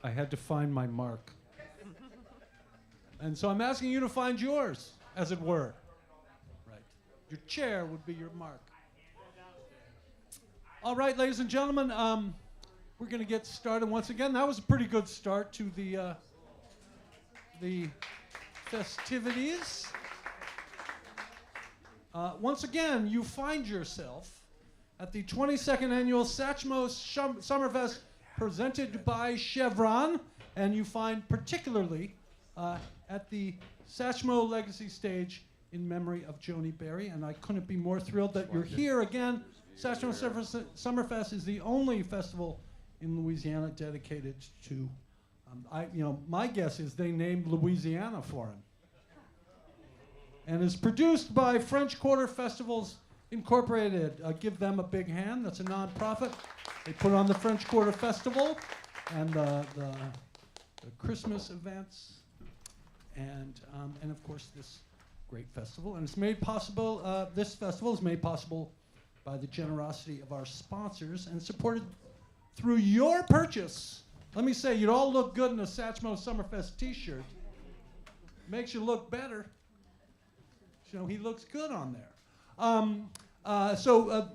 I had to find my mark. And so I'm asking you to find yours, as it were. Right. Your chair would be your mark. All right, ladies and gentlemen, we're going to get started once again. That was a pretty good start to the festivities. Once again, you find yourself at the 22nd annual Satchmo Summerfest presented by Chevron, and you find particularly at the Satchmo Legacy Stage in memory of Joni Berry, and I couldn't be more thrilled that you're here again. Satchmo Summerfest is the only festival in Louisiana dedicated to, my guess is they named Louisiana for him. And is produced by French Quarter Festivals Incorporated. Give them a big hand. That's a nonprofit. They put on the French Quarter Festival and the Christmas events, and of course this great festival. And it's made possible. This festival is made possible by the generosity of our sponsors and supported through your purchase. Let me say, you'd all look good in a Satchmo Summerfest T-shirt. Makes you look better. You know, he looks good on there. So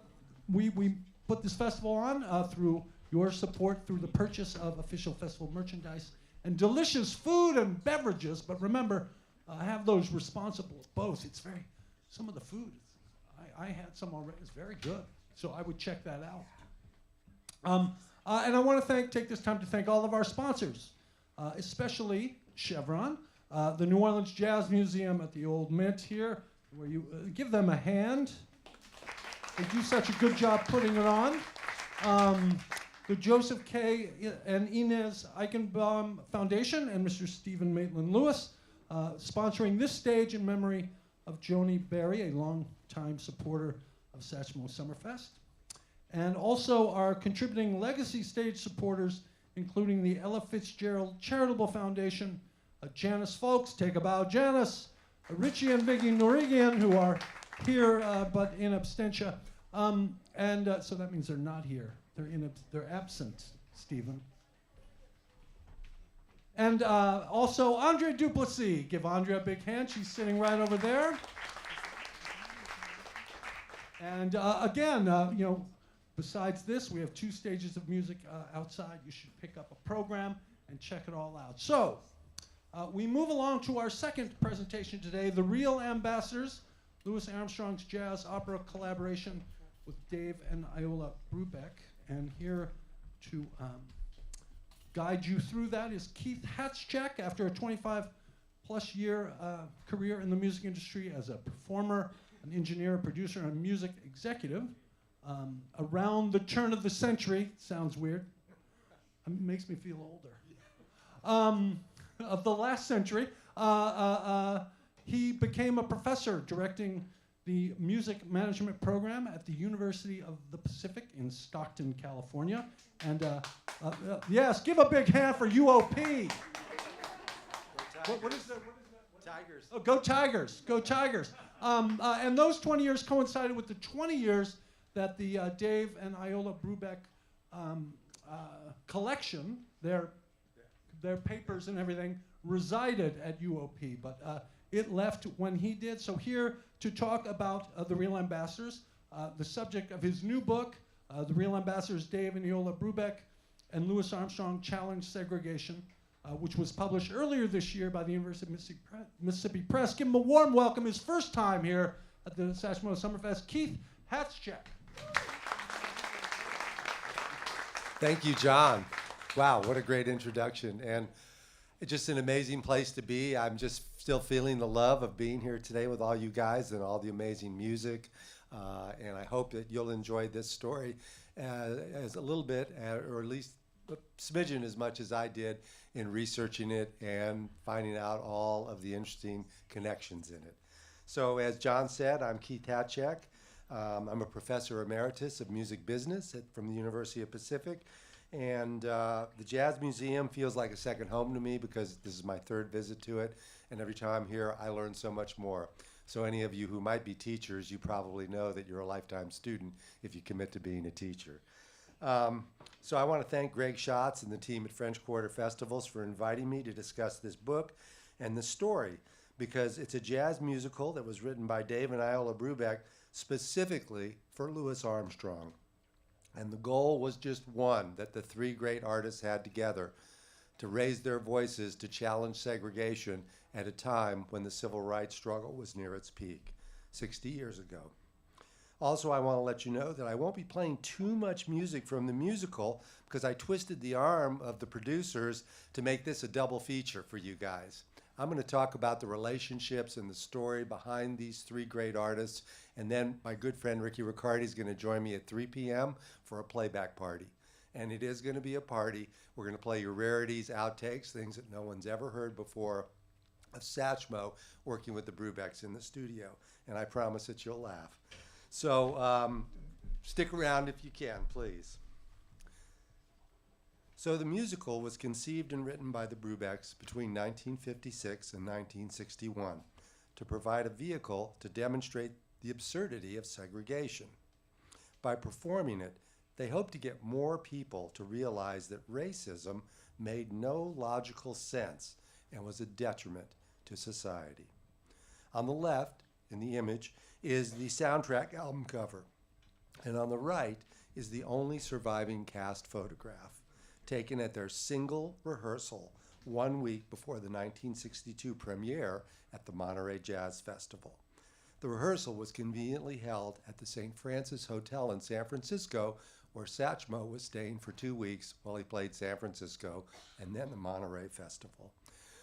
we put this festival on through your support, through the purchase of official festival merchandise and delicious food and beverages. But remember, have those responsible both. It's some of the food, I had some already. It's very good. So I would check that out. And I want to take this time to thank all of our sponsors, especially Chevron, the New Orleans Jazz Museum at the Old Mint here, where you give them a hand. They do such a good job putting it on. The Joseph K. and Inez Eichenbaum Foundation and Mr. Stephen Maitland-Lewis sponsoring this stage in memory of Joni Berry, a longtime supporter of Satchmo Summerfest. And also our contributing legacy stage supporters, including the Ella Fitzgerald Charitable Foundation, Janice Folks, take a bow, Janice, Richie and Viggy Norigian, who are here but in absentia. So that means they're not here. They're absent, Stephen. And also Andre Duplessis. Give Andre a big hand. She's sitting right over there. And again, besides this, we have 2 stages of music outside. You should pick up a program and check it all out. So we move along to our second presentation today, The Real Ambassadors, Louis Armstrong's jazz opera collaboration with Dave and Iola Brubeck. And here to guide you through that is Keith Hatschek. After a 25-plus year career in the music industry as a performer, an engineer, a producer, and a music executive, around the turn of the century, sounds weird, it makes me feel older, of the last century, he became a professor directing the music management program at the University of the Pacific in Stockton, California. And yes, give a big hand for UOP. What is that? Tigers. Oh, go Tigers, go Tigers. And those 20 years coincided with the 20 years that the Dave and Iola Brubeck collection, their papers and everything, resided at UOP. But it left when he did. So here to talk about The Real Ambassadors, the subject of his new book, The Real Ambassadors, Dave and Iola Brubeck, and Louis Armstrong Challenge Segregation, which was published earlier this year by the University of Mississippi Press. Give him a warm welcome, his first time here at the Satchmo Summerfest, Keith Hatschek. Thank you, John. Wow, what a great introduction. And it's just an amazing place to be. I'm just still feeling the love of being here today with all you guys and all the amazing music. And I hope that you'll enjoy this story as a little bit, or at least a smidgen as much as I did in researching it and finding out all of the interesting connections in it. So as John said, I'm Keith Hatschek. I'm a professor emeritus of music business from the University of Pacific. And the Jazz Museum feels like a second home to me because this is my 3rd visit to it. And every time I'm here, I learn so much more. So any of you who might be teachers, you probably know that you're a lifetime student if you commit to being a teacher. So I want to thank Greg Schatz and the team at French Quarter Festivals for inviting me to discuss this book and the story, because it's a jazz musical that was written by Dave and Iola Brubeck specifically for Louis Armstrong. And the goal was just one that the three great artists had together: to raise their voices to challenge segregation at a time when the civil rights struggle was near its peak, 60 years ago. Also, I want to let you know that I won't be playing too much music from the musical because I twisted the arm of the producers to make this a double feature for you guys. I'm going to talk about the relationships and the story behind these three great artists, and then my good friend Ricky Riccardi is going to join me at 3 p.m. for a playback party. And it is going to be a party. We're going to play your rarities, outtakes, things that no one's ever heard before of Satchmo working with the Brubecks in the studio. And I promise that you'll laugh. So stick around if you can, please. So the musical was conceived and written by the Brubecks between 1956 and 1961 to provide a vehicle to demonstrate the absurdity of segregation. By performing it, they hoped to get more people to realize that racism made no logical sense and was a detriment to society. On the left, in the image, is the soundtrack album cover, and on the right is the only surviving cast photograph, taken at their single rehearsal 1 week before the 1962 premiere at the Monterey Jazz Festival. The rehearsal was conveniently held at the St. Francis Hotel in San Francisco, where Satchmo was staying for 2 weeks while he played San Francisco and then the Monterey Festival.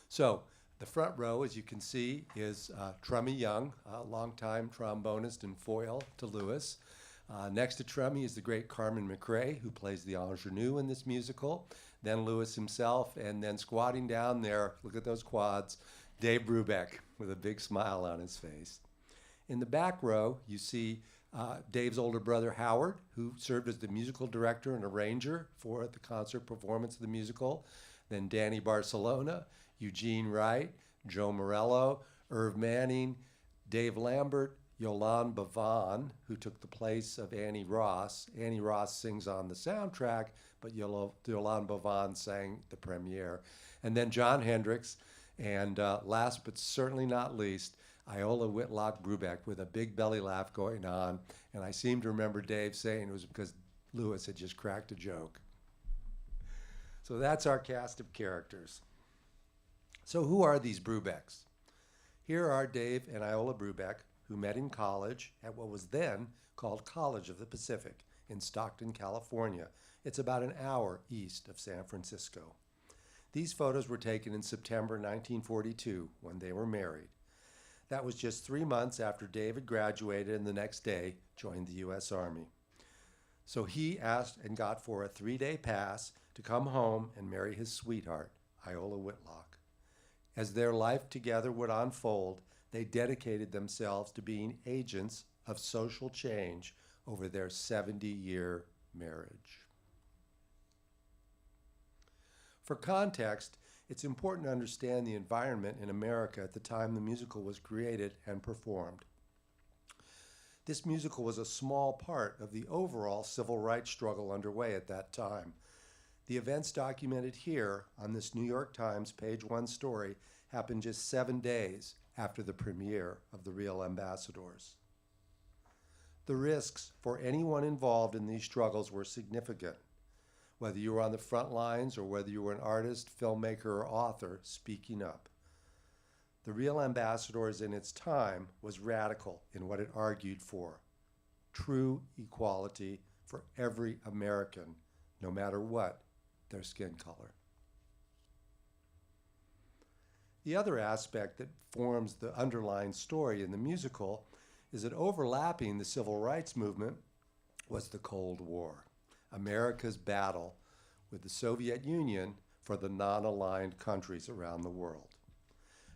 So the front row, as you can see, is Trummy Young, a longtime trombonist and foil to Louis. Next to Trummy is the great Carmen McRae, who plays the ingenue in this musical. Then Louis himself, and then squatting down there, look at those quads, Dave Brubeck with a big smile on his face. In the back row, you see Dave's older brother Howard, who served as the musical director and arranger for the concert performance of the musical. Then Danny Barcelona, Eugene Wright, Joe Morello, Irv Manning, Dave Lambert, Yolande Bavon, who took the place of Annie Ross. Annie Ross sings on the soundtrack, but Yolande Bavon sang the premiere. And then John Hendricks, and last but certainly not least, Iola Whitlock Brubeck, with a big belly laugh going on. And I seem to remember Dave saying it was because Louis had just cracked a joke. So that's our cast of characters. So who are these Brubecks? Here are Dave and Iola Brubeck, who met in college at what was then called College of the Pacific in Stockton, California. It's about an hour east of San Francisco. These photos were taken in September 1942 when they were married. That was just 3 months after David graduated and the next day joined the U.S. Army. So he asked and got for a 3-day pass to come home and marry his sweetheart, Iola Whitlock. As their life together would unfold, they dedicated themselves to being agents of social change over their 70-year marriage. For context, it's important to understand the environment in America at the time the musical was created and performed. This musical was a small part of the overall civil rights struggle underway at that time. The events documented here on this New York Times page 1 story happened just 7 days after the premiere of The Real Ambassadors. The risks for anyone involved in these struggles were significant, whether you were on the front lines or whether you were an artist, filmmaker, or author speaking up. The Real Ambassadors in its time was radical in what it argued for: true equality for every American, no matter what their skin color. The other aspect that forms the underlying story in the musical is that overlapping the civil rights movement was the Cold War, America's battle with the Soviet Union for the non-aligned countries around the world.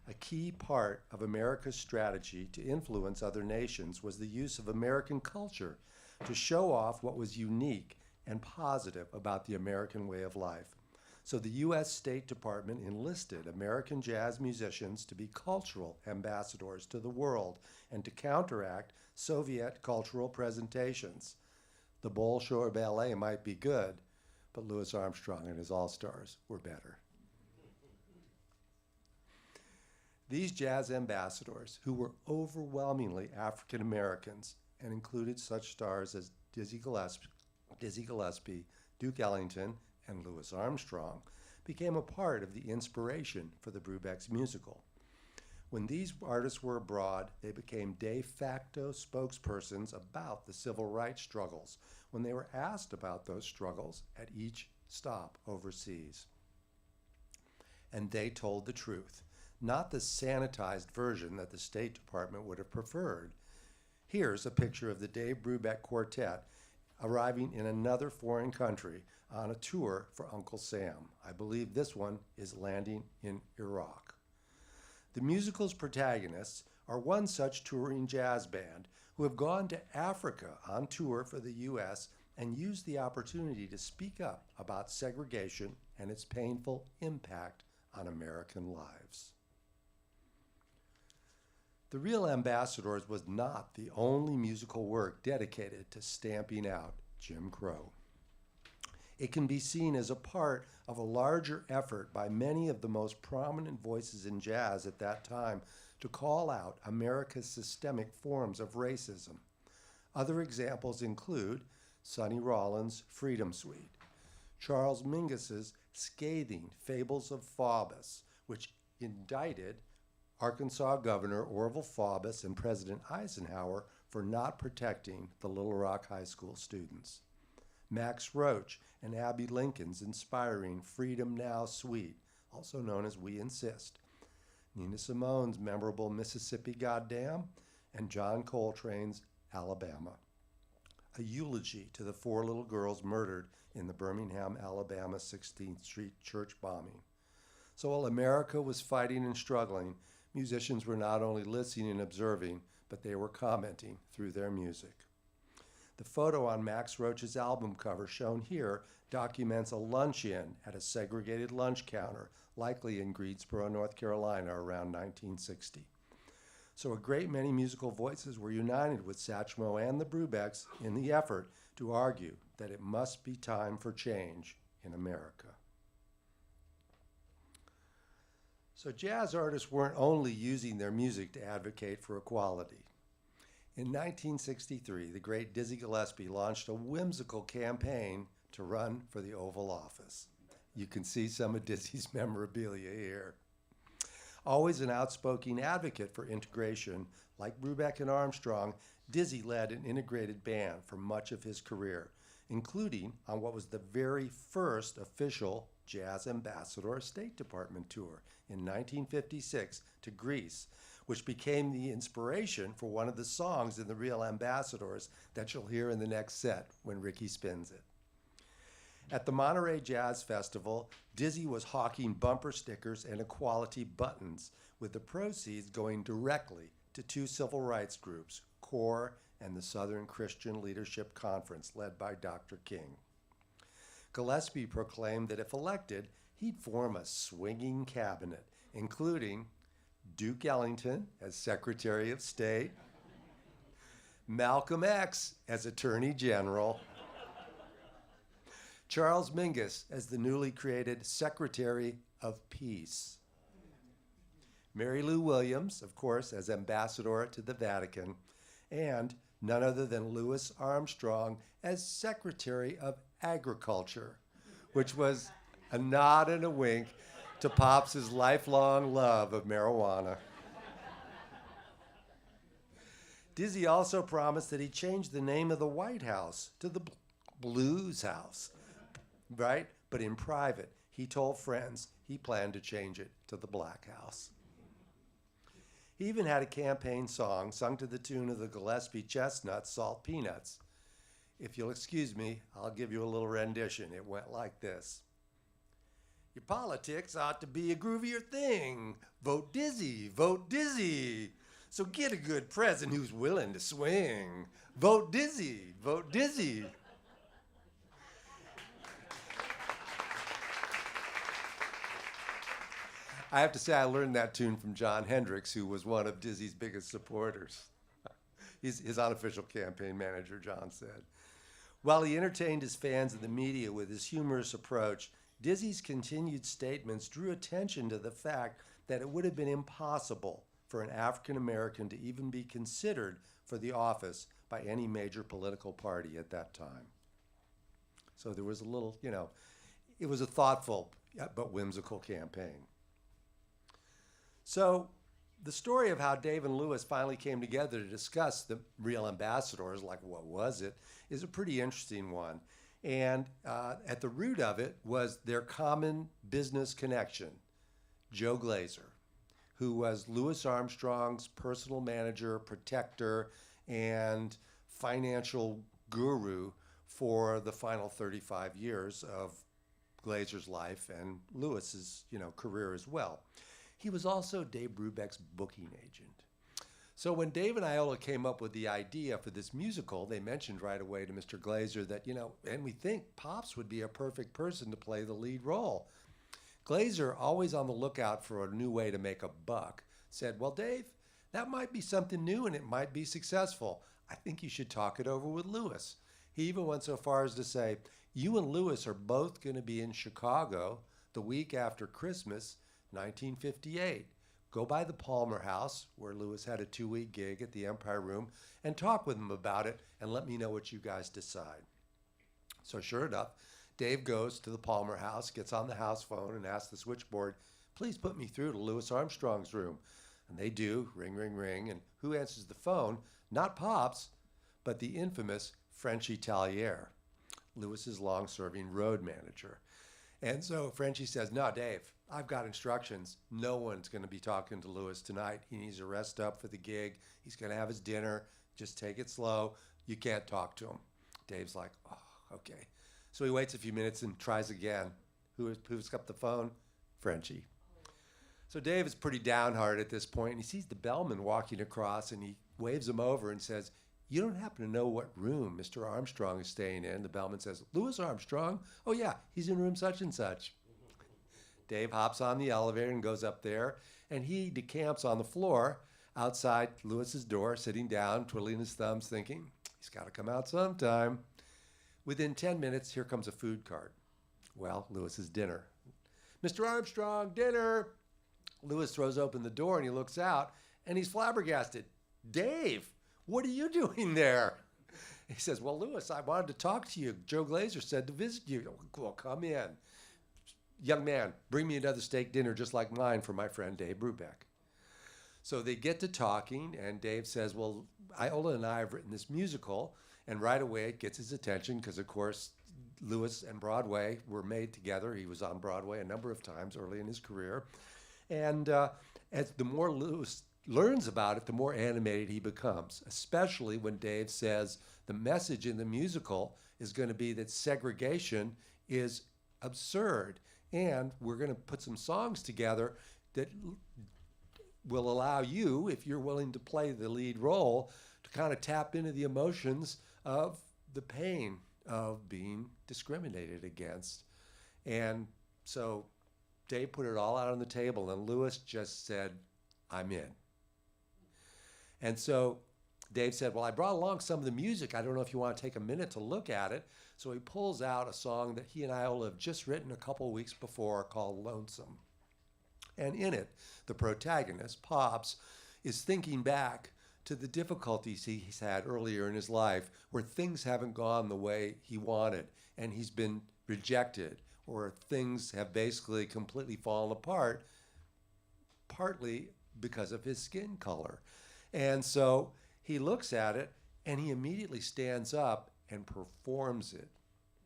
A key part of America's strategy to influence other nations was the use of American culture to show off what was unique and positive about the American way of life. So the U.S. State Department enlisted American jazz musicians to be cultural ambassadors to the world and to counteract Soviet cultural presentations. The Bolshoi Ballet might be good, but Louis Armstrong and his all-stars were better. These jazz ambassadors, who were overwhelmingly African Americans and included such stars as Dizzy Gillespie, Duke Ellington, and Louis Armstrong, became a part of the inspiration for the Brubeck's musical. When these artists were abroad, they became de facto spokespersons about the civil rights struggles when they were asked about those struggles at each stop overseas. And they told the truth, not the sanitized version that the State Department would have preferred. Here's a picture of the Dave Brubeck Quartet arriving in another foreign country on a tour for Uncle Sam. I believe this one is landing in Iraq. The musical's protagonists are one such touring jazz band who have gone to Africa on tour for the U.S. and used the opportunity to speak up about segregation and its painful impact on American lives. The Real Ambassadors was not the only musical work dedicated to stamping out Jim Crow. It can be seen as a part of a larger effort by many of the most prominent voices in jazz at that time to call out America's systemic forms of racism. Other examples include Sonny Rollins' Freedom Suite, Charles Mingus's scathing Fables of Faubus, which indicted Arkansas Governor Orville Faubus and President Eisenhower for not protecting the Little Rock High School students. Max Roach and Abby Lincoln's inspiring Freedom Now Suite, also known as We Insist. Nina Simone's memorable Mississippi Goddam, and John Coltrane's Alabama. A eulogy to the 4 little girls murdered in the Birmingham, Alabama 16th Street church bombing. So while America was fighting and struggling, musicians were not only listening and observing, but they were commenting through their music. The photo on Max Roach's album cover shown here documents a lunch-in at a segregated lunch counter, likely in Greensboro, North Carolina, around 1960. So a great many musical voices were united with Satchmo and the Brubecks in the effort to argue that it must be time for change in America. So jazz artists weren't only using their music to advocate for equality. In 1963, the great Dizzy Gillespie launched a whimsical campaign to run for the Oval Office. You can see some of Dizzy's memorabilia here. Always an outspoken advocate for integration, like Brubeck and Armstrong, Dizzy led an integrated band for much of his career, including on what was the very first official Jazz Ambassador State Department tour in 1956 to Greece, which became the inspiration for one of the songs in The Real Ambassadors that you'll hear in the next set when Ricky spins it. At the Monterey Jazz Festival, Dizzy was hawking bumper stickers and equality buttons, with the proceeds going directly to 2 civil rights groups, CORE and the Southern Christian Leadership Conference, led by Dr. King. Gillespie proclaimed that if elected, he'd form a swinging cabinet, including Duke Ellington as Secretary of State, Malcolm X as Attorney General, Charles Mingus as the newly created Secretary of Peace, Mary Lou Williams, of course, as Ambassador to the Vatican, and none other than Louis Armstrong as Secretary of Agriculture, which was a nod and a wink to Pops' lifelong love of marijuana. Dizzy also promised that he'd change the name of the White House to the Blues House, right? But in private, he told friends he planned to change it to the Black House. He even had a campaign song sung to the tune of the Gillespie Chestnuts, Salt Peanuts. If you'll excuse me, I'll give you a little rendition. It went like this. Your politics ought to be a groovier thing. Vote Dizzy, vote Dizzy. So get a good president who's willing to swing. Vote Dizzy, vote Dizzy. I have to say I learned that tune from John Hendricks, who was one of Dizzy's biggest supporters. He's his unofficial campaign manager, John said. While he entertained his fans and the media with his humorous approach, Dizzy's continued statements drew attention to the fact that it would have been impossible for an African American to even be considered for the office by any major political party at that time. So there was a little, it was a thoughtful but whimsical campaign. So the story of how Dave and Louis finally came together to discuss the real ambassadors, like what was it, is a pretty interesting one. And at the root of it was their common business connection, Joe Glazer, who was Louis Armstrong's personal manager, protector, and financial guru for the final 35 years of Glazer's life and Louis's, career as well. He was also Dave Brubeck's booking agent. So when Dave and Iola came up with the idea for this musical, they mentioned right away to Mr. Glazer that, and we think Pops would be a perfect person to play the lead role. Glazer, always on the lookout for a new way to make a buck, said, well, Dave, that might be something new and it might be successful. I think you should talk it over with Louis. He even went so far as to say, you and Louis are both going to be in Chicago the week after Christmas, 1958. Go by the Palmer House, where Louis had a 2-week gig at the Empire Room, and talk with him about it and let me know what you guys decide. So sure enough, Dave goes to the Palmer House, gets on the house phone and asks the switchboard, please put me through to Louis Armstrong's room. And they do, ring, ring, ring, and who answers the phone? Not Pops, but the infamous Frenchie Talliere, Louis's long-serving road manager. And so Frenchie says, no, Dave, I've got instructions. No one's going to be talking to Louis tonight. He needs to rest up for the gig. He's going to have his dinner. Just take it slow. You can't talk to him. Dave's like, oh, okay. So he waits a few minutes and tries again. Who's got the phone? Frenchie. So Dave is pretty downhearted at this point, and he sees the bellman walking across, and he waves him over and says, you don't happen to know what room Mr. Armstrong is staying in? The bellman says, Louis Armstrong? Oh, yeah, he's in room such and such. Dave hops on the elevator and goes up there, and he decamps on the floor outside Louis's door, sitting down, twiddling his thumbs, thinking, he's got to come out sometime. Within 10 minutes, here comes a food cart. Well, Louis's dinner. Mr. Armstrong, dinner! Louis throws open the door, and he looks out, and he's flabbergasted. Dave, what are you doing there? He says, well, Louis, I wanted to talk to you. Joe Glazer said to visit you. Well, come in. Young man, bring me another steak dinner just like mine for my friend Dave Brubeck. So they get to talking, and Dave says, well, Iola and I have written this musical, and right away it gets his attention because, of course, Louis and Broadway were made together. He was on Broadway a number of times early in his career. And as the more Louis learns about it, the more animated he becomes, especially when Dave says the message in the musical is going to be that segregation is absurd. And we're going to put some songs together that will allow you, if you're willing to play the lead role, to kind of tap into the emotions of the pain of being discriminated against. And so Dave put it all out on the table, and Louis just said, I'm in. And so Dave said, well, I brought along some of the music. I don't know if you want to take a minute to look at it. So he pulls out a song that he and Iola have just written a couple weeks before called Lonesome. And in it, the protagonist, Pops, is thinking back to the difficulties he's had earlier in his life where things haven't gone the way he wanted and he's been rejected, or things have basically completely fallen apart, partly because of his skin color. And so he looks at it and he immediately stands up and performs it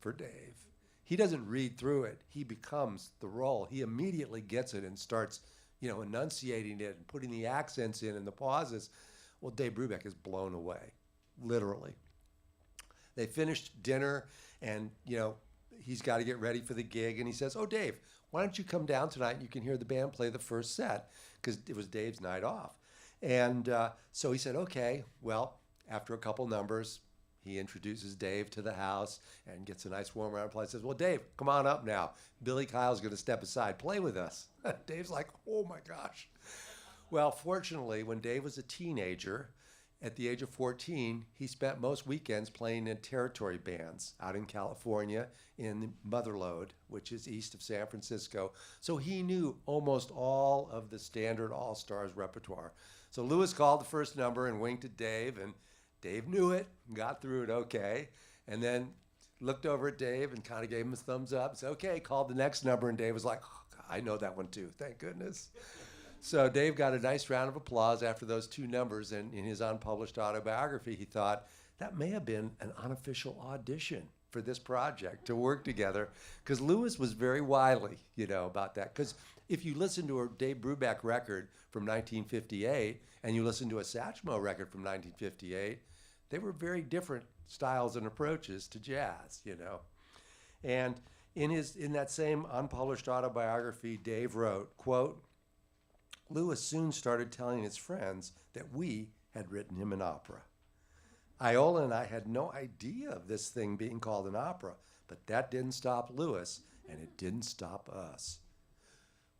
for Dave. He doesn't read through it. He becomes the role. He immediately gets it and starts, enunciating it and putting the accents in and the pauses. Well, Dave Brubeck is blown away, literally. They finished dinner and, he's got to get ready for the gig. And he says, oh, Dave, why don't you come down tonight and you can hear the band play the first set, because it was Dave's night off. And so he said, okay. Well, after a couple numbers, he introduces Dave to the house and gets a nice warm round of applause. Says, well, Dave, come on up now. Billy Kyle's going to step aside. Play with us. Dave's like, oh, my gosh. Well, fortunately, when Dave was a teenager, At the age of 14, he spent most weekends playing in territory bands out in California in Motherlode, which is east of San Francisco. So he knew almost all of the standard All-Stars repertoire. So Louis called the first number and winked at Dave, and Dave knew it, got through it okay, and then looked over at Dave and kind of gave him a thumbs up. Said, okay, called the next number, and Dave was like, oh, I know that one too, thank goodness. So Dave got a nice round of applause after those two numbers, and in his unpublished autobiography, he thought that may have been an unofficial audition for this project to work together, because Louis was very wily, about that. Because if you listen to a Dave Brubeck record from 1958 and you listen to a Satchmo record from 1958, they were very different styles and approaches to jazz, And in that same unpublished autobiography, Dave wrote, quote, Louis soon started telling his friends that we had written him an opera. Iola and I had no idea of this thing being called an opera, but that didn't stop Louis, and it didn't stop us.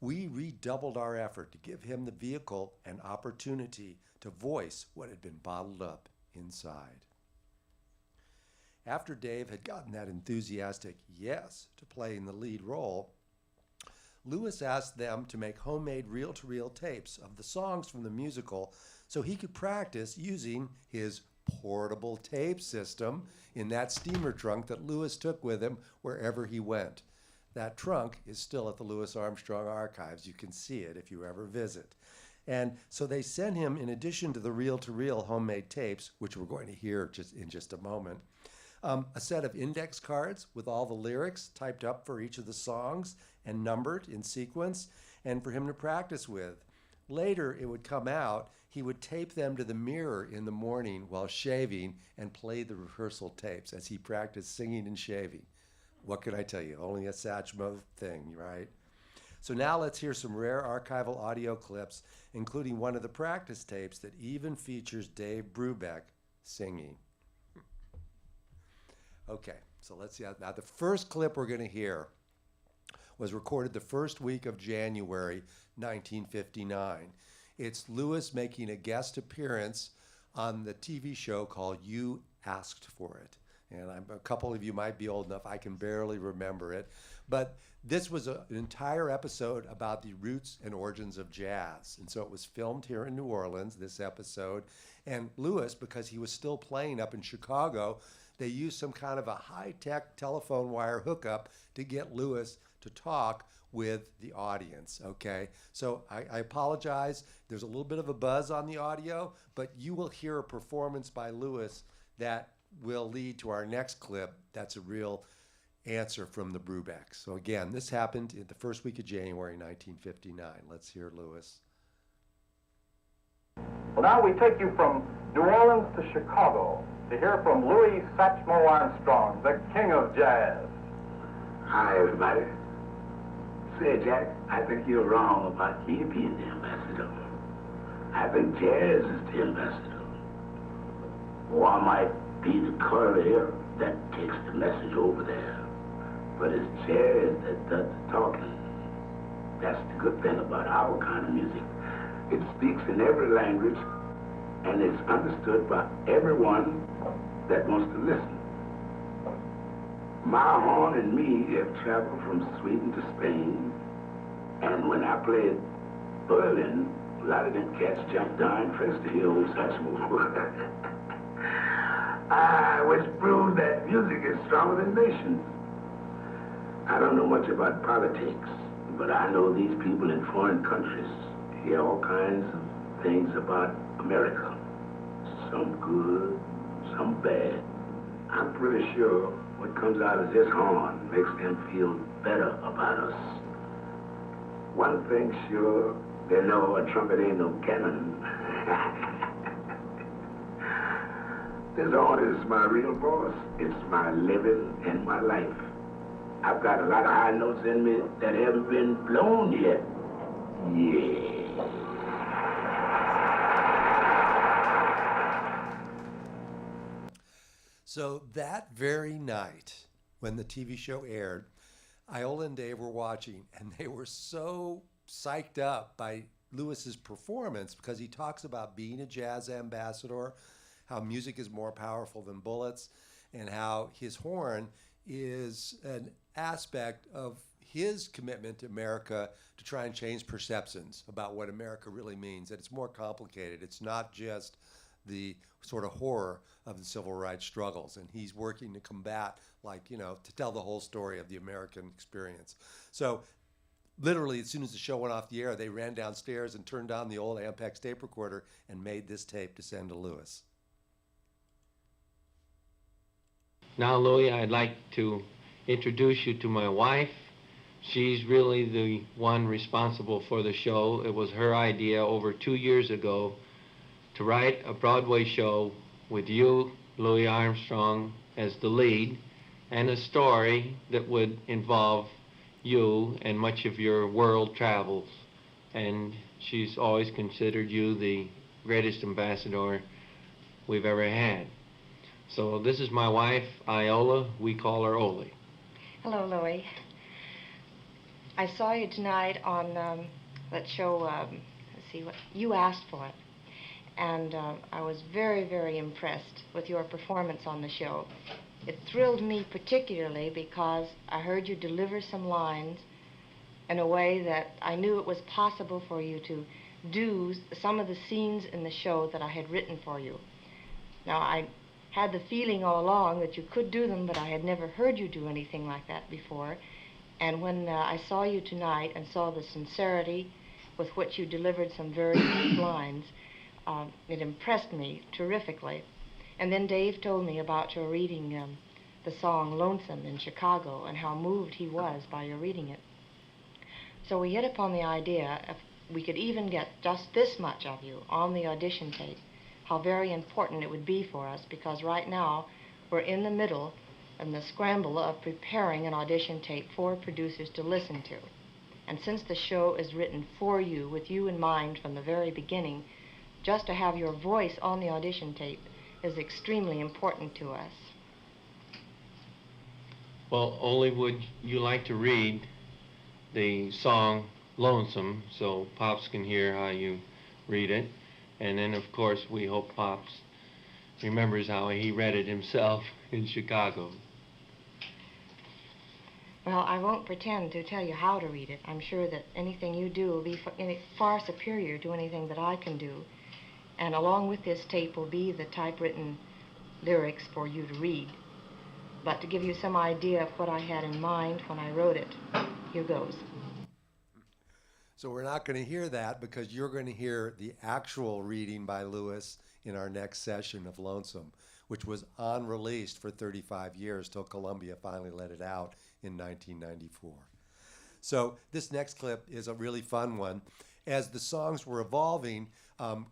We redoubled our effort to give him the vehicle and opportunity to voice what had been bottled up inside. After Dave had gotten that enthusiastic yes to playing the lead role, Louis asked them to make homemade reel-to-reel tapes of the songs from the musical so he could practice using his portable tape system in that steamer trunk that Louis took with him wherever he went. That trunk is still at the Louis Armstrong archives. You can see it if you ever visit. And so they sent him, in addition to the reel-to-reel homemade tapes, which we're going to hear in just a moment, a set of index cards with all the lyrics typed up for each of the songs and numbered in sequence, and for him to practice with. Later, it would come out, he would tape them to the mirror in the morning while shaving and play the rehearsal tapes as he practiced singing and shaving. What can I tell you? Only a Satchmo thing, right? So now let's hear some rare archival audio clips, including one of the practice tapes that even features Dave Brubeck singing. Okay, so let's see. Now, the first clip we're going to hear was recorded the first week of January 1959. It's Louis making a guest appearance on the TV show called You Asked For It. And a couple of you might be old enough, I can barely remember it. But this was an entire episode about the roots and origins of jazz. And so it was filmed here in New Orleans, this episode. And Louis, because he was still playing up in Chicago, they used some kind of a high-tech telephone wire hookup to get Louis to talk with the audience, okay? So I apologize. There's a little bit of a buzz on the audio, but you will hear a performance by Louis that will lead to our next clip. That's a real answer from the Brubecks. So again, this happened in the first week of January 1959. Let's hear Louis. Well, now we take you from New Orleans to Chicago to hear from Louis Satchmo Armstrong, the king of jazz. Hi, everybody. Say, Jack, I think you're wrong about me being the ambassador. I think jazz is the ambassador. Or I might be the courier that takes the message over there. But it's jazz that does the talking. That's the good thing about our kind of music. It speaks in every language, and it's understood by everyone that wants to listen. My horn and me have traveled from Sweden to Spain, and when I played Berlin, a lot of them cats jumped down first to hear old Satchmo. Which proves that music is stronger than nations. I don't know much about politics, but I know these people in foreign countries hear all kinds of things about America. Some good, some bad. I'm pretty sure what comes out of this horn makes them feel better about us. One thing's sure, they know a trumpet ain't no cannon. This horn is my real voice. It's my living and my life. I've got a lot of high notes in me that haven't been blown yet. Yeah. So that very night, when the TV show aired, Iola and Dave were watching, and they were so psyched up by Lewis's performance because he talks about being a jazz ambassador, how music is more powerful than bullets, and how his horn is an aspect of his commitment to America to try and change perceptions about what America really means, that it's more complicated. It's not just the sort of horror of the civil rights struggles, and he's working to combat, like, to tell the whole story of the American experience. So literally, as soon as the show went off the air, they ran downstairs and turned on the old Ampex tape recorder and made this tape to send to Louis. Now, Louis, I'd like to introduce you to my wife. She's really the one responsible for the show. It was her idea over 2 years ago to write a Broadway show with you, Louis Armstrong, as the lead, and a story that would involve you and much of your world travels. And she's always considered you the greatest ambassador we've ever had. So this is my wife, Iola. We call her Oli. Hello, Louis. I saw you tonight on that show, let's see, what you asked for it. And I was very, very impressed with your performance on the show. It thrilled me particularly because I heard you deliver some lines in a way that I knew it was possible for you to do some of the scenes in the show that I had written for you. Now, I had the feeling all along that you could do them, but I had never heard you do anything like that before. And when I saw you tonight and saw the sincerity with which you delivered some very deep lines, it impressed me terrifically. And then Dave told me about your reading the song Lonesome in Chicago and how moved he was by your reading it. So we hit upon the idea if we could even get just this much of you on the audition tape, how very important it would be for us, because right now we're in the middle and the scramble of preparing an audition tape for producers to listen to. And since the show is written for you, with you in mind from the very beginning, just to have your voice on the audition tape is extremely important to us. Well, Oli, would you like to read the song Lonesome so Pops can hear how you read it? And then, of course, we hope Pops remembers how he read it himself in Chicago. Well, I won't pretend to tell you how to read it. I'm sure that anything you do will be far superior to anything that I can do. And along with this tape will be the typewritten lyrics for you to read. But to give you some idea of what I had in mind when I wrote it, here goes. So we're not going to hear that because you're going to hear the actual reading by Louis in our next session of Lonesome, which was unreleased for 35 years till Columbia finally let it out in 1994. So this next clip is a really fun one. As the songs were evolving,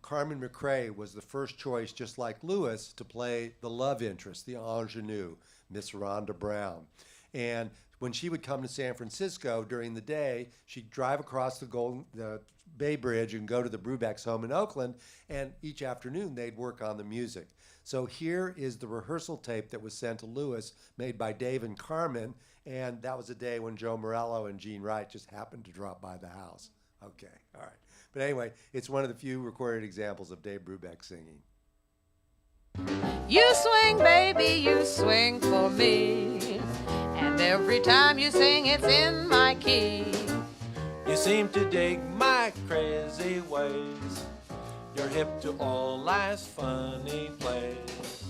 Carmen McRae was the first choice, just like Louis, to play the love interest, the ingenue, Miss Rhonda Brown. And when she would come to San Francisco during the day, she'd drive across the Bay Bridge and go to the Brubeck's home in Oakland, and each afternoon they'd work on the music. So here is the rehearsal tape that was sent to Louis, made by Dave and Carmen, and that was a day when Joe Morello and Gene Wright just happened to drop by the house. Okay, all right. But anyway, it's one of the few recorded examples of Dave Brubeck singing. You swing, baby, you swing for me. And every time you sing, it's in my key. You seem to dig my crazy ways. You're hip to all life's funny plays.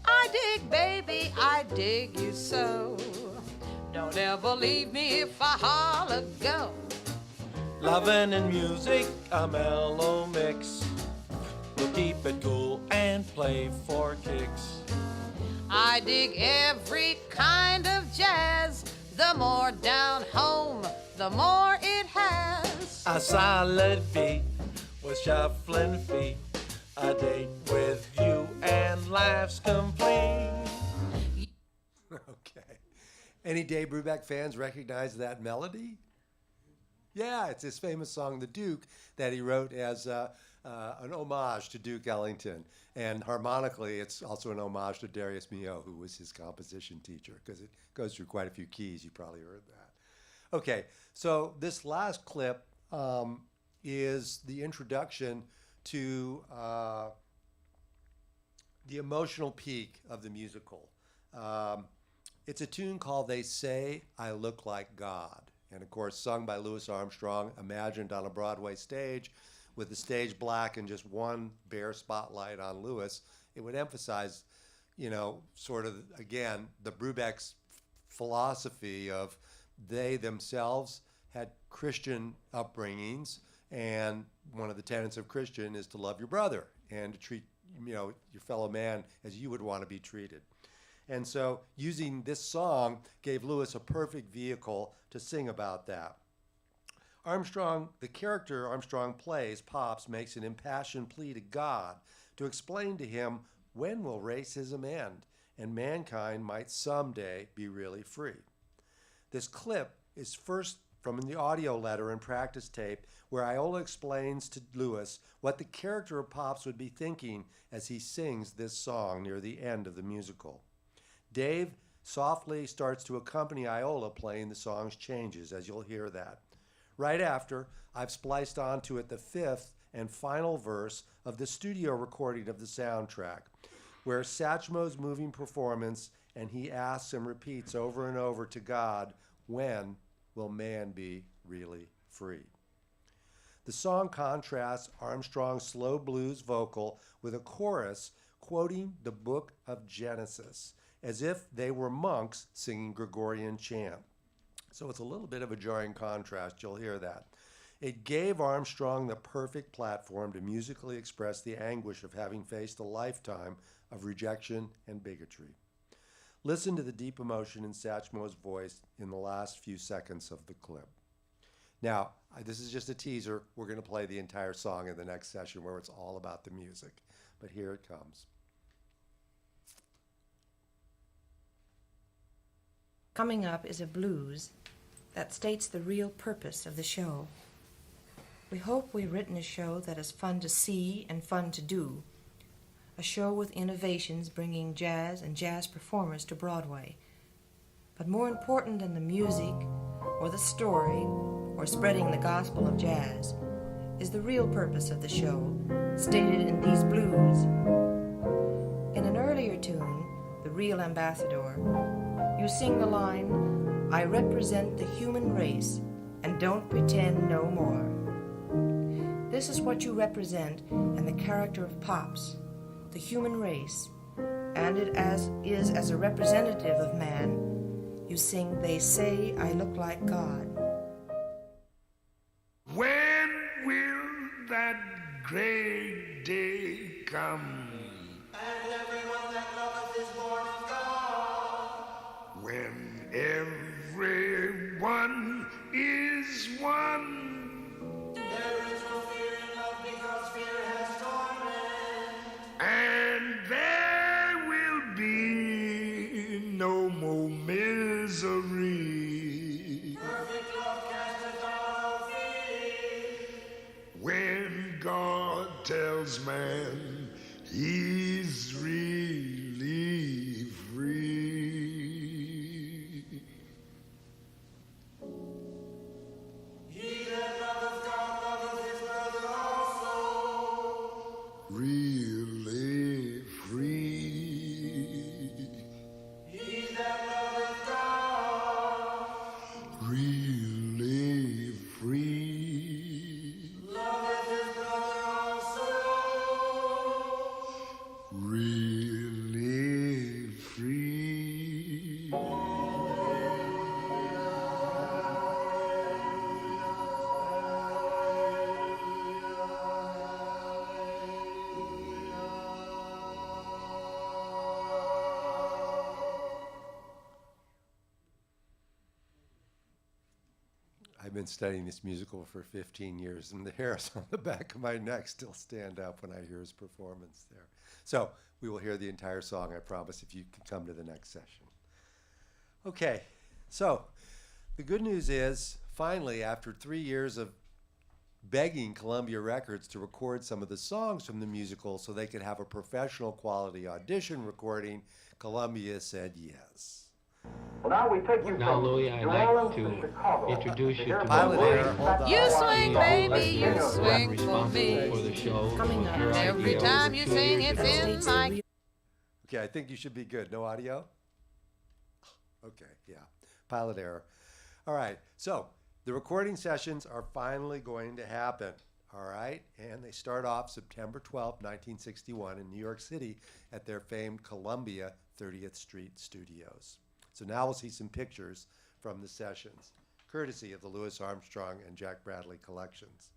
I dig, baby, I dig you so. Don't ever leave me if I holler go. Lovin' and music, a mellow mix. We'll keep it cool and play for kicks. I dig every kind of jazz. The more down home, the more it has. A solid beat with shuffling feet. A date with you and life's complete. Okay. Any Dave Brubeck fans recognize that melody? Yeah, it's his famous song, The Duke, that he wrote as an homage to Duke Ellington. And harmonically, it's also an homage to Darius Milhaud, who was his composition teacher, because it goes through quite a few keys. You probably heard that. Okay, so this last clip is the introduction to the emotional peak of the musical. It's a tune called They Say I Look Like God, and of course sung by Louis Armstrong, imagined on a Broadway stage with the stage black and just one bare spotlight on Louis. It would emphasize, sort of, again, the Brubeck's philosophy of they themselves had Christian upbringings, and one of the tenets of Christian is to love your brother and to treat your fellow man as you would want to be treated. And so using this song gave Louis a perfect vehicle to sing about that. Armstrong, the character Armstrong plays, Pops, makes an impassioned plea to God to explain to him when will racism end and mankind might someday be really free. This clip is first from the audio letter and practice tape where Iola explains to Louis what the character of Pops would be thinking as he sings this song near the end of the musical. Dave softly starts to accompany Iola playing the song's changes, as you'll hear that. Right after, I've spliced onto it the fifth and final verse of the studio recording of the soundtrack, where Satchmo's moving performance, and he asks and repeats over and over to God, when will man be really free? The song contrasts Armstrong's slow blues vocal with a chorus quoting the book of Genesis, as if they were monks singing Gregorian chant. So it's a little bit of a jarring contrast, you'll hear that. It gave Armstrong the perfect platform to musically express the anguish of having faced a lifetime of rejection and bigotry. Listen to the deep emotion in Satchmo's voice in the last few seconds of the clip. Now, this is just a teaser. We're going to play the entire song in the next session where it's all about the music. But here it comes. Coming up is a blues that states the real purpose of the show. We hope we've written a show that is fun to see and fun to do. A show with innovations bringing jazz and jazz performers to Broadway. But more important than the music or the story or spreading the gospel of jazz is the real purpose of the show, stated in these blues. In an earlier tune, The Real Ambassador, you sing the line, I represent the human race and don't pretend no more. This is what you represent in the character of Pops, the human race, and it is as a representative of man, you sing, They Say I Look Like God. When will that great day come? And everyone that loveth is born of God. When everyone is one. There is no fear in love because fear has torment. And there will be no more misery. Perfect love casteth out all fear. When God tells man he's really free. He that loveth God loveth his brother also. Really free. He that loveth God Really free. loveth his brother also. Really free. I've been studying this musical for 15 years, and the hairs on the back of my neck still stand up when I hear his performance there. So we will hear the entire song, I promise, if you can come to the next session. Okay, so the good news is, finally, after 3 years of begging Columbia Records to record some of the songs from the musical so they could have a professional quality audition recording, Columbia said yes. Well, now we take you Now, from Louis, I'd New like Orleans to Chicago introduce to you hear to from my Pilot Louis error, hold on. Satchmo You swing, Armstrong, baby, the you King of swing Jazz. for me. for the show. It Coming was up, her Every idea time over you 2 sing, years it's ago. in States the my real Okay, I think you should be good. No audio? Okay, yeah. Pilot error. All right, so the recording sessions are finally going to happen. All right, and they start off September 12th, 1961 in New York City at their famed Columbia 30th Street studios. So now we'll see some pictures from the sessions, courtesy of the Louis Armstrong and Jack Bradley collections.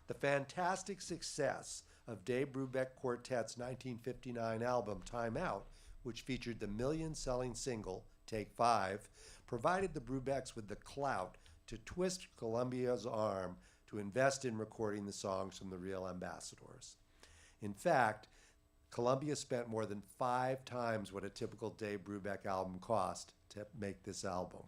The fantastic success of Dave Brubeck Quartet's 1959 album Time Out, which featured the million-selling single Take 5, provided the Brubecks with the clout to twist Columbia's arm to invest in recording the songs from the Real Ambassadors. In fact, Columbia spent more than 5 times what a typical Dave Brubeck album cost to make this album.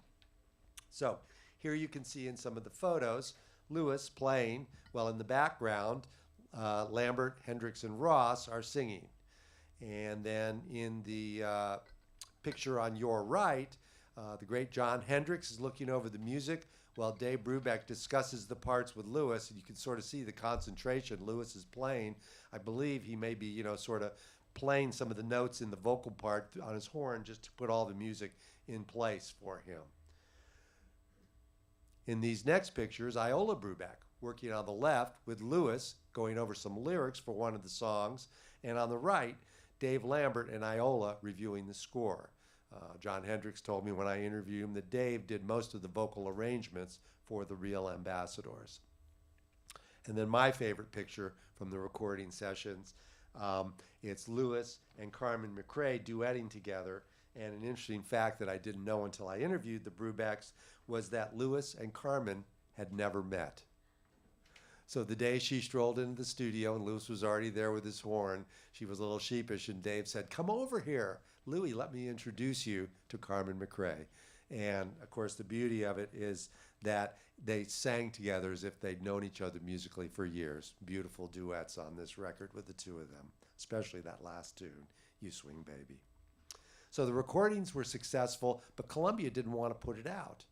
So here you can see in some of the photos, Louis playing, while in the background, Lambert, Hendricks, and Ross are singing. And then in the picture on your right, the great John Hendricks is looking over the music while Dave Brubeck discusses the parts with Louis, and you can sort of see the concentration Louis is playing. I believe he may be, sort of playing some of the notes in the vocal part on his horn just to put all the music in place for him. In these next pictures, Iola Brubeck working on the left with Louis going over some lyrics for one of the songs, and on the right, Dave Lambert and Iola reviewing the score. John Hendricks told me when I interviewed him that Dave did most of the vocal arrangements for the Real Ambassadors. And then my favorite picture from the recording sessions, it's Louis and Carmen McRae duetting together. And an interesting fact that I didn't know until I interviewed the Brubecks was that Louis and Carmen had never met. So the day she strolled into the studio and Louis was already there with his horn, she was a little sheepish, and Dave said, "Come over here. Louis, let me introduce you to Carmen McRae." And of course, the beauty of it is that they sang together as if they'd known each other musically for years. Beautiful duets on this record with the two of them, especially that last tune, "You Swing Baby." So the recordings were successful, but Columbia didn't want to put it out.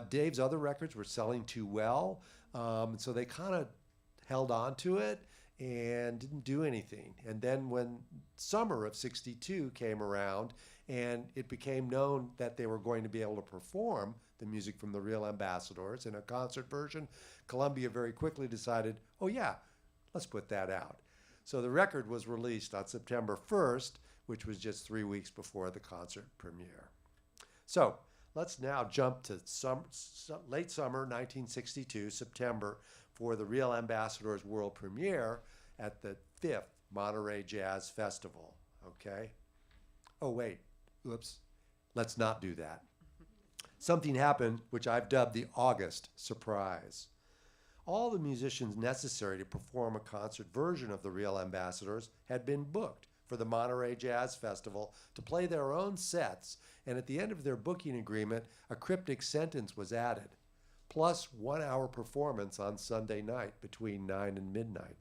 Dave's other records were selling too well, so they kind of held on to it and didn't do anything. And then when summer of '62 came around and it became known that they were going to be able to perform the music from the Real Ambassadors in a concert version, Columbia very quickly decided, oh yeah, let's put that out. So the record was released on September 1st, which was just 3 weeks before the concert premiere. So let's now jump to late summer 1962, September, for the Real Ambassadors world premiere at the 5th Monterey Jazz Festival, okay? Oh, wait, oops, let's not do that. Something happened which I've dubbed the August surprise. All the musicians necessary to perform a concert version of the Real Ambassadors had been booked for the Monterey Jazz Festival to play their own sets, and at the end of their booking agreement, a cryptic sentence was added, plus 1 hour performance on Sunday night between 9 and midnight.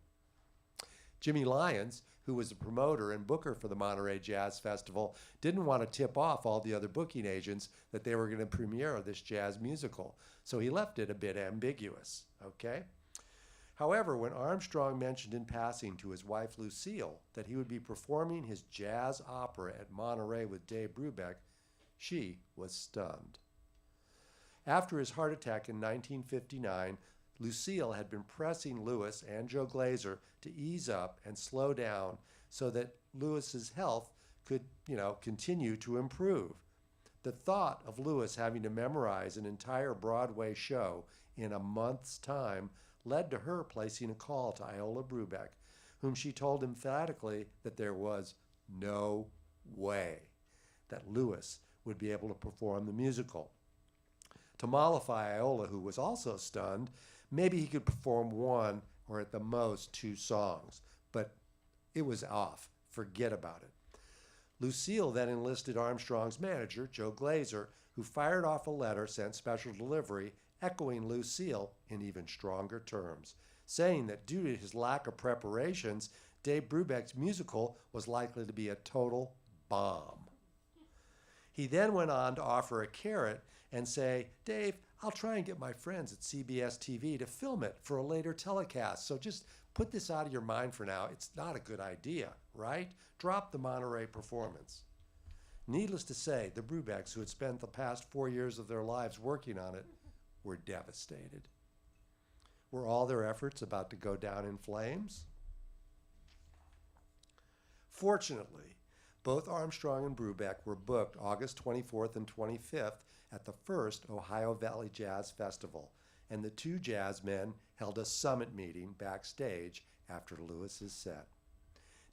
Jimmy Lyons, who was the promoter and booker for the Monterey Jazz Festival, didn't want to tip off all the other booking agents that they were going to premiere this jazz musical, so he left it a bit ambiguous, okay? However, when Armstrong mentioned in passing to his wife Lucille that he would be performing his jazz opera at Monterey with Dave Brubeck, she was stunned. After his heart attack in 1959, Lucille had been pressing Louis and Joe Glaser to ease up and slow down so that Louis's health could, continue to improve. The thought of Louis having to memorize an entire Broadway show in a month's time led to her placing a call to Iola Brubeck, whom she told emphatically that there was no way that Louis would be able to perform the musical. To mollify Iola, who was also stunned, maybe he could perform 1 or at the most 2 songs, but it was off. Forget about it. Lucille then enlisted Armstrong's manager, Joe Glaser, who fired off a letter sent special delivery echoing Lucille in even stronger terms, saying that due to his lack of preparations, Dave Brubeck's musical was likely to be a total bomb. He then went on to offer a carrot and say, Dave, I'll try and get my friends at CBS TV to film it for a later telecast. So just put this out of your mind for now. It's not a good idea, right? Drop the Monterey performance. Needless to say, the Brubecks, who had spent the past 4 years of their lives working on it, were devastated. Were all their efforts about to go down in flames? Fortunately, both Armstrong and Brubeck were booked August 24th and 25th at the first Ohio Valley Jazz Festival, and the two jazz men held a summit meeting backstage after Louis's set.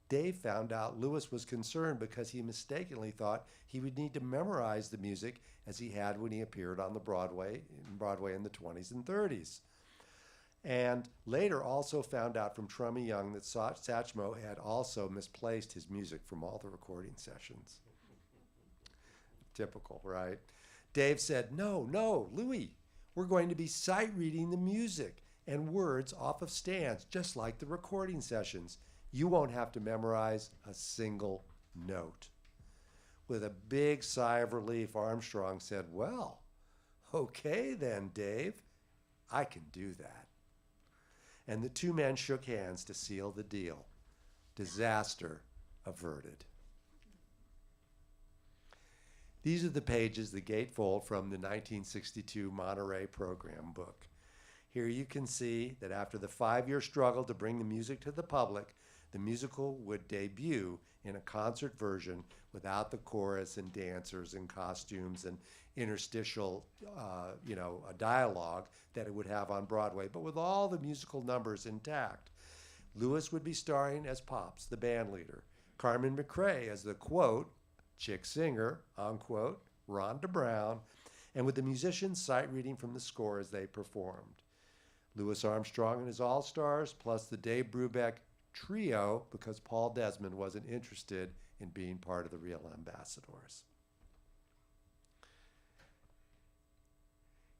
Dave found out Louis was concerned because he mistakenly thought he would need to memorize the music as he had when he appeared on Broadway in the 20s and 30s. And later also found out from Trummy Young that Satchmo had also misplaced his music from all the recording sessions. Typical, right? Dave said, no, Louis, we're going to be sight reading the music and words off of stands, just like the recording sessions. You won't have to memorize a single note. With a big sigh of relief, Armstrong said, well, okay then, Dave, I can do that. And the two men shook hands to seal the deal. Disaster averted. These are the pages the gatefold from the 1962 Monterey program book. Here you can see that after the 5-year struggle to bring the music to the public, the musical would debut in a concert version without the chorus and dancers and costumes and interstitial, a dialogue that it would have on Broadway, but with all the musical numbers intact. Louis would be starring as Pops, the band leader, Carmen McRae as the, quote, chick singer, unquote, Rhonda Brown, and with the musicians sight reading from the score as they performed. Louis Armstrong and his all-stars, plus the Dave Brubeck trio, because Paul Desmond wasn't interested in being part of the Real Ambassadors.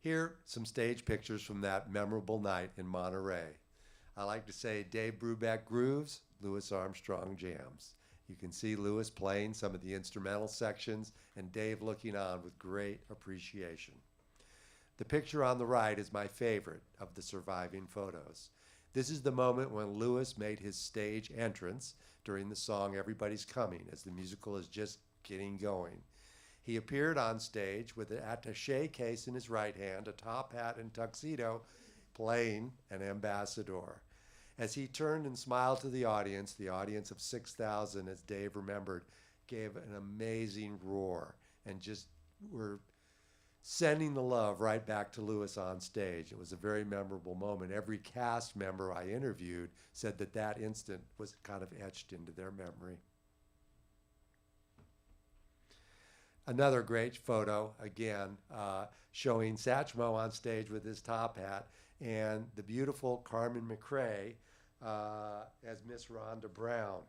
Here, some stage pictures from that memorable night in Monterey. I like to say Dave Brubeck grooves, Louis Armstrong jams. You can see Louis playing some of the instrumental sections and Dave looking on with great appreciation. The picture on the right is my favorite of the surviving photos. This is the moment when Louis made his stage entrance during the song Everybody's Coming, as the musical is just getting going. He appeared on stage with an attaché case in his right hand, a top hat and tuxedo, playing an ambassador. As he turned and smiled to the audience of 6,000, as Dave remembered, gave an amazing roar and just were sending the love right back to Louis on stage. It was a very memorable moment. Every cast member I interviewed said that that instant was kind of etched into their memory. Another great photo, again, showing Satchmo on stage with his top hat and the beautiful Carmen McRae as Miss Rhonda Brown.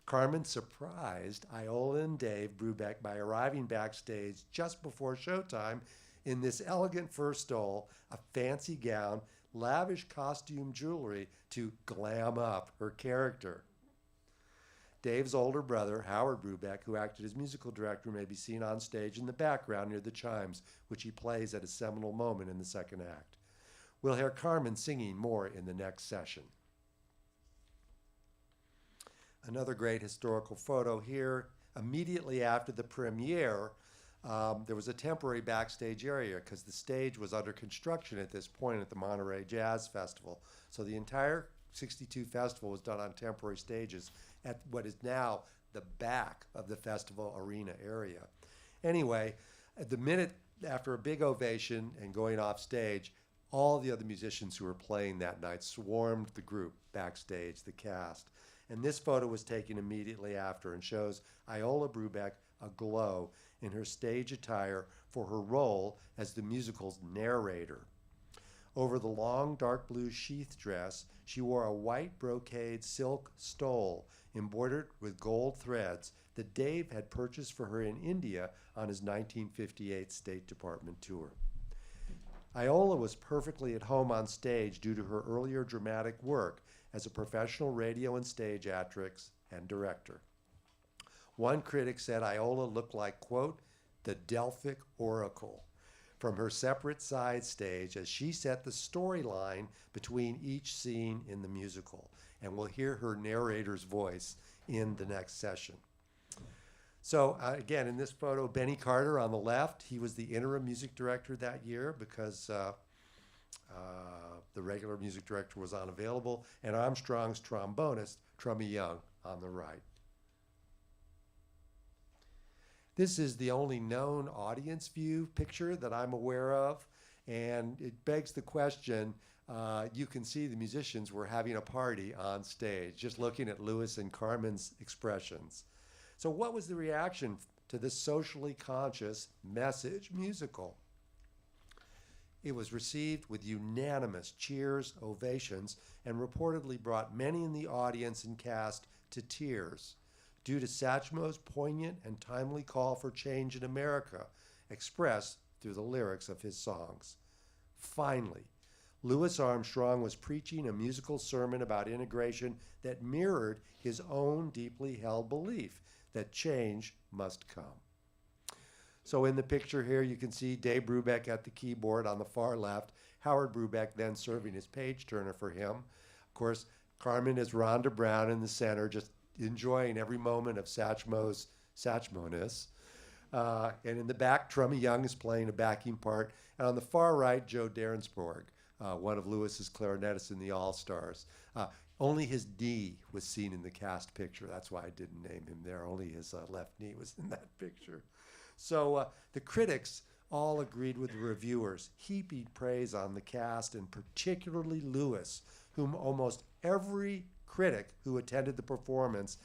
Carmen surprised Iola and Dave Brubeck by arriving backstage just before showtime in this elegant fur stole, a fancy gown, lavish costume jewelry to glam up her character. Dave's older brother, Howard Brubeck, who acted as musical director, may be seen on stage in the background near the chimes, which he plays at a seminal moment in the second act. We'll hear Carmen singing more in the next session. Another great historical photo here. Immediately after the premiere, there was a temporary backstage area because the stage was under construction at this point at the Monterey Jazz Festival. So the entire 62 festival was done on temporary stages at what is now the back of the festival arena area. Anyway, at the minute after a big ovation and going off stage, all the other musicians who were playing that night swarmed the group backstage, the cast. And this photo was taken immediately after and shows Iola Brubeck aglow in her stage attire for her role as the musical's narrator. Over the long dark blue sheath dress, she wore a white brocade silk stole embroidered with gold threads that Dave had purchased for her in India on his 1958 State Department tour. Iola was perfectly at home on stage due to her earlier dramatic work as a professional radio and stage actress and director. One critic said Iola looked like, quote, the Delphic Oracle, from her separate side stage as she set the storyline between each scene in the musical. And we'll hear her narrator's voice in the next session. So again, in this photo, Benny Carter on the left, he was the interim music director that year because the regular music director was unavailable, and Armstrong's trombonist, Trummy Young, on the right. This is the only known audience view picture that I'm aware of, and it begs the question, you can see the musicians were having a party on stage, just looking at Louis and Carmen's expressions. So what was the reaction to this socially conscious message musical? It was received with unanimous cheers, ovations, and reportedly brought many in the audience and cast to tears due to Satchmo's poignant and timely call for change in America, expressed through the lyrics of his songs. Finally, Louis Armstrong was preaching a musical sermon about integration that mirrored his own deeply held belief that change must come. So in the picture here, you can see Dave Brubeck at the keyboard on the far left, Howard Brubeck then serving as page turner for him. Of course, Carmen is Rhonda Brown in the center, just enjoying every moment of Satchmo's Satchmo-ness. And in the back, Trummy Young is playing a backing part. And on the far right, Joe Derensborg, one of Louis's clarinetists in the All-Stars. Only his knee was seen in the cast picture. That's why I didn't name him there. Only his left knee was in that picture. So the critics all agreed with the reviewers, heaping praise on the cast, and particularly Louis, whom almost every critic who attended the performance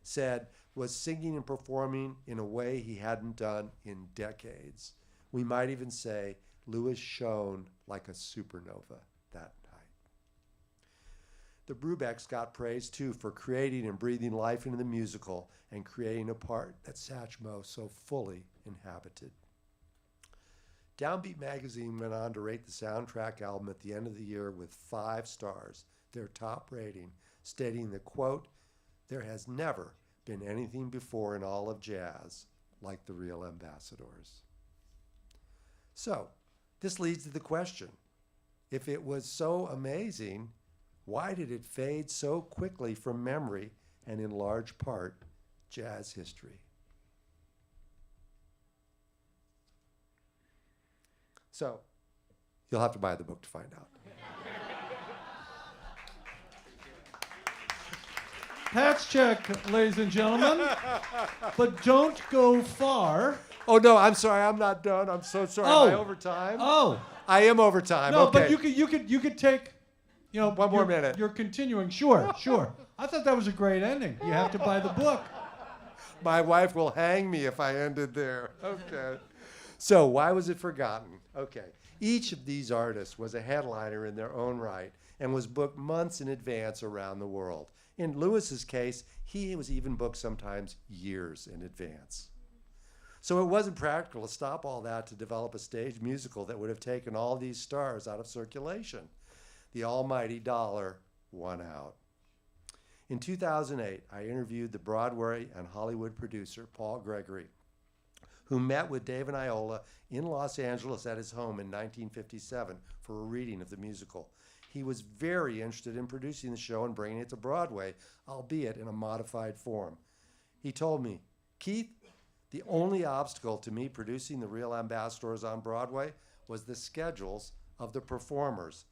said was singing and performing in a way he hadn't done in decades. We might even say Louis shone like a supernova that night. The Brubecks got praise too for creating and breathing life into the musical and creating a part that Satchmo so fully inhabited. Downbeat magazine went on to rate the soundtrack album at the end of the year with 5 stars, their top rating, stating that, quote, "There has never been anything before in all of jazz like the Real Ambassadors." So, this leads to the question, if it was so amazing, why did it fade so quickly from memory and in large part jazz history? So, you'll have to buy the book to find out. Hatschek, ladies and gentlemen, but don't go far. Oh no, I'm sorry, I'm not done. I'm so sorry. Am I over time? Oh, I am over time. no, Okay. but you could take, One more minute. You're continuing. Sure. I thought that was a great ending. You have to buy the book. My wife will hang me if I ended there. Okay. So why was it forgotten? Okay. Each of these artists was a headliner in their own right and was booked months in advance around the world. In Louis's case, he was even booked sometimes years in advance. So it wasn't practical to stop all that to develop a stage musical that would have taken all these stars out of circulation. The almighty dollar won out. In 2008, I interviewed the Broadway and Hollywood producer, Paul Gregory, who met with Dave and Iola in Los Angeles at his home in 1957 for a reading of the musical. He was very interested in producing the show and bringing it to Broadway, albeit in a modified form. He told me, "Keith, the only obstacle to me producing the Real Ambassadors on Broadway was the schedules of the performers.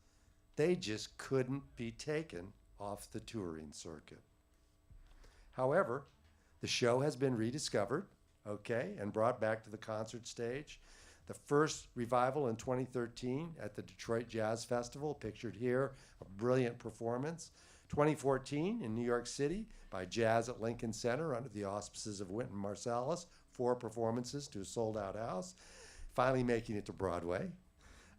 They just couldn't be taken off the touring circuit." However, the show has been rediscovered, and brought back to the concert stage. The first revival in 2013 at the Detroit Jazz Festival, pictured here, a brilliant performance. 2014 in New York City by Jazz at Lincoln Center under the auspices of Wynton Marsalis, 4 performances to a sold-out house, finally making it to Broadway.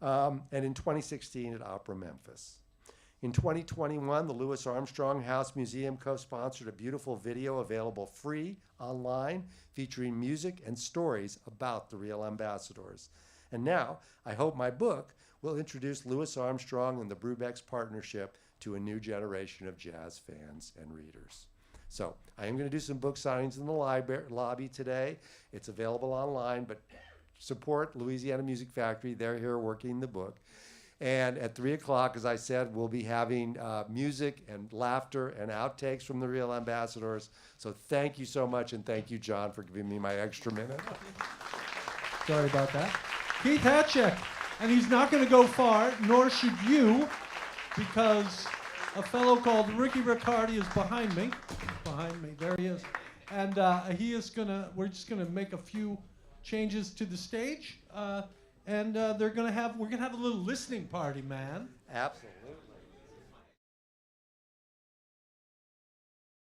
And in 2016 at Opera Memphis. In 2021, the Louis Armstrong House Museum co-sponsored a beautiful video available free online featuring music and stories about the Real Ambassadors. And now, I hope my book will introduce Louis Armstrong and the Brubecks partnership to a new generation of jazz fans and readers. So I am going to do some book signings in the lobby today. It's available online, but support Louisiana Music Factory. They're here working the book. And at 3 o'clock, as I said, we'll be having music and laughter and outtakes from the Real Ambassadors. So thank you so much, and thank you, John, for giving me my extra minute. Sorry about that. Keith Hatschek, and he's not going to go far, nor should you, because a fellow called Ricky Riccardi is behind me. There he is. And we're just gonna make a few changes to the stage, and we're gonna have a little listening party, man. Absolutely.